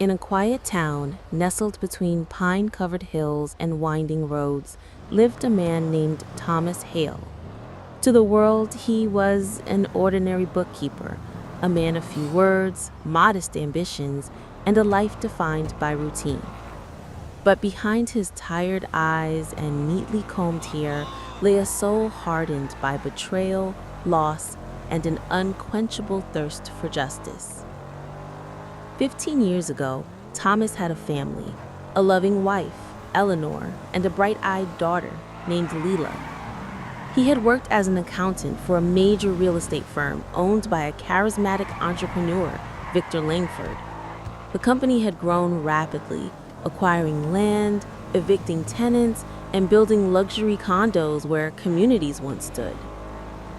In a quiet town, nestled between pine-covered hills and winding roads, lived a man named Thomas Hale. To the world, he was an ordinary bookkeeper, a man of few words, modest ambitions, and a life defined by routine. But behind his tired eyes and neatly combed hair lay a soul hardened by betrayal, loss, and an unquenchable thirst for justice. 15 years ago, Thomas had a family, a loving wife, Eleanor, and a bright-eyed daughter named Leela. He had worked as an accountant for a major real estate firm owned by a charismatic entrepreneur, Victor Langford. The company had grown rapidly, acquiring land, evicting tenants, and building luxury condos where communities once stood.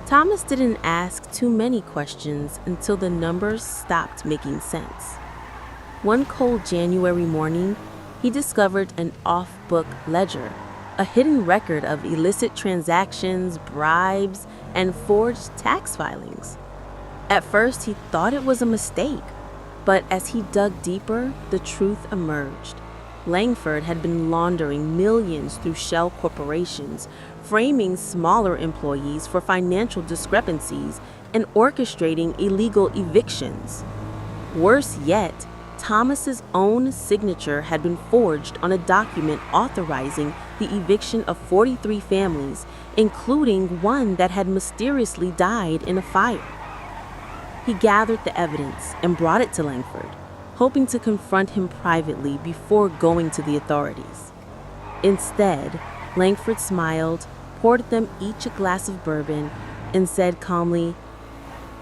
Thomas didn't ask too many questions until the numbers stopped making sense. One cold January morning, he discovered an off-book ledger, a hidden record of illicit transactions, bribes, and forged tax filings. At first, he thought it was a mistake, but as he dug deeper, the truth emerged. Langford had been laundering millions through shell corporations, framing smaller employees for financial discrepancies, and orchestrating illegal evictions. Worse yet, Thomas's own signature had been forged on a document authorizing the eviction of 43 families, including one that had mysteriously died in a fire. He gathered the evidence and brought it to Langford, hoping to confront him privately before going to the authorities. Instead, Langford smiled, poured them each a glass of bourbon, and said calmly,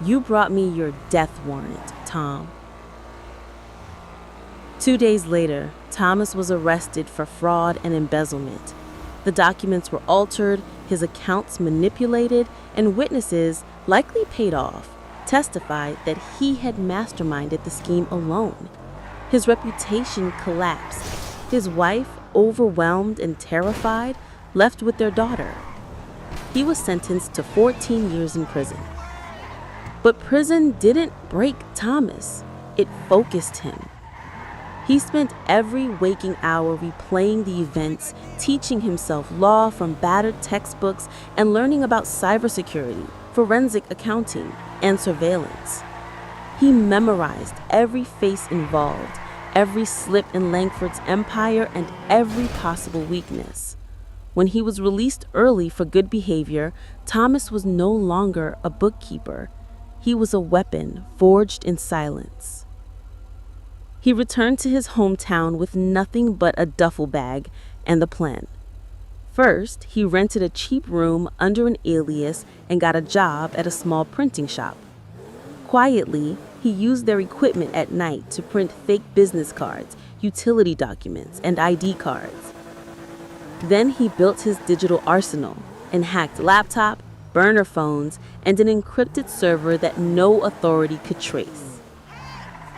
"You brought me your death warrant, Tom." 2 days later, Thomas was arrested for fraud and embezzlement. The documents were altered, his accounts manipulated, and witnesses, likely paid off, testified that he had masterminded the scheme alone. His reputation collapsed. His wife, overwhelmed and terrified, left with their daughter. He was sentenced to 14 years in prison. But prison didn't break Thomas. It focused him. He spent every waking hour replaying the events, teaching himself law from battered textbooks, and learning about cybersecurity, forensic accounting, and surveillance. He memorized every face involved, every slip in Langford's empire, and every possible weakness. When he was released early for good behavior, Thomas was no longer a bookkeeper. He was a weapon forged in silence. He returned to his hometown with nothing but a duffel bag and the plan. First, he rented a cheap room under an alias and got a job at a small printing shop. Quietly, he used their equipment at night to print fake business cards, utility documents, and ID cards. Then he built his digital arsenal and hacked laptop, burner phones, and an encrypted server that no authority could trace.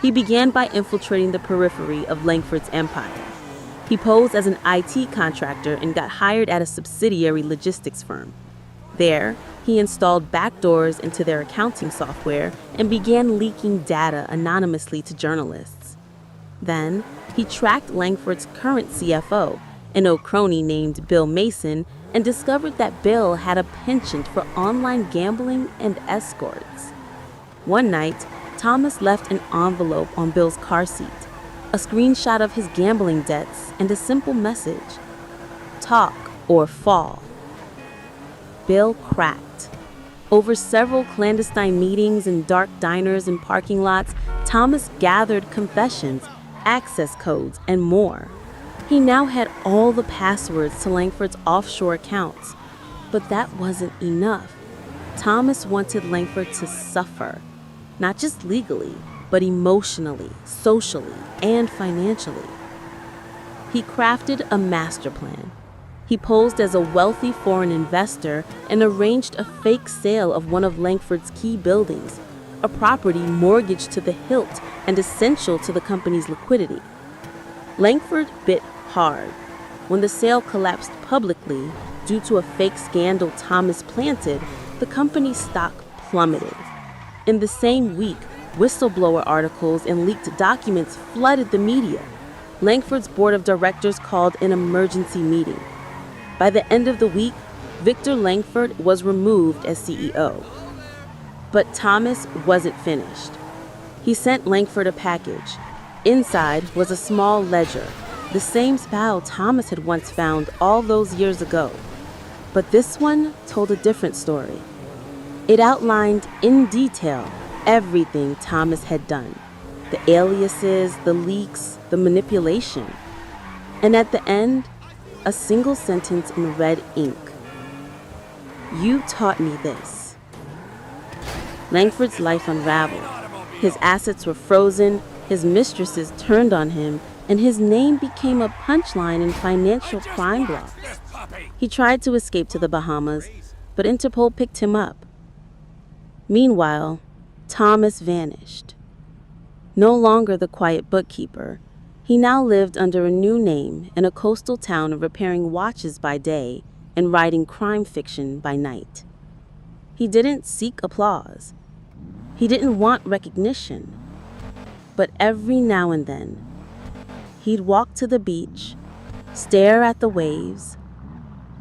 He began by infiltrating the periphery of Langford's empire. He posed as an IT contractor and got hired at a subsidiary logistics firm. There, he installed backdoors into their accounting software and began leaking data anonymously to journalists. Then, he tracked Langford's current CFO, an old crony named Bill Mason, and discovered that Bill had a penchant for online gambling and escorts. One night, Thomas left an envelope on Bill's car seat, a screenshot of his gambling debts, and a simple message: "Talk or fall." Bill cracked. Over several clandestine meetings in dark diners and parking lots, Thomas gathered confessions, access codes, and more. He now had all the passwords to Langford's offshore accounts. But that wasn't enough. Thomas wanted Langford to suffer. Not just legally, but emotionally, socially, and financially. He crafted a master plan. He posed as a wealthy foreign investor and arranged a fake sale of one of Langford's key buildings, a property mortgaged to the hilt and essential to the company's liquidity. Langford bit hard. When the sale collapsed publicly due to a fake scandal Thomas planted, the company's stock plummeted. In the same week, Whistleblower articles and leaked documents flooded the media. Langford's board of directors called an emergency meeting. By the end of the week, Victor Langford was removed as CEO. But Thomas wasn't finished. He sent Langford a package. Inside was a small ledger, the same file Thomas had once found all those years ago. But this one told a different story. It outlined in detail everything Thomas had done: the aliases, the leaks, the manipulation. And at the end, a single sentence in red ink: "You taught me this." Langford's life unraveled. His assets were frozen, his mistresses turned on him, and his name became a punchline in financial crime blogs. He tried to escape to the Bahamas, but Interpol picked him up. Meanwhile, Thomas vanished. No longer the quiet bookkeeper, he now lived under a new name in a coastal town repairing watches by day and writing crime fiction by night. He didn't seek applause. He didn't want recognition. But every now and then, he'd walk to the beach, stare at the waves,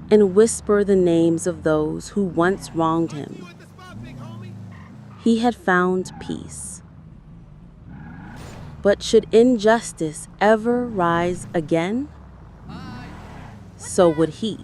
and whisper the names of those who once wronged him. He had found peace. But should injustice ever rise again, so would he.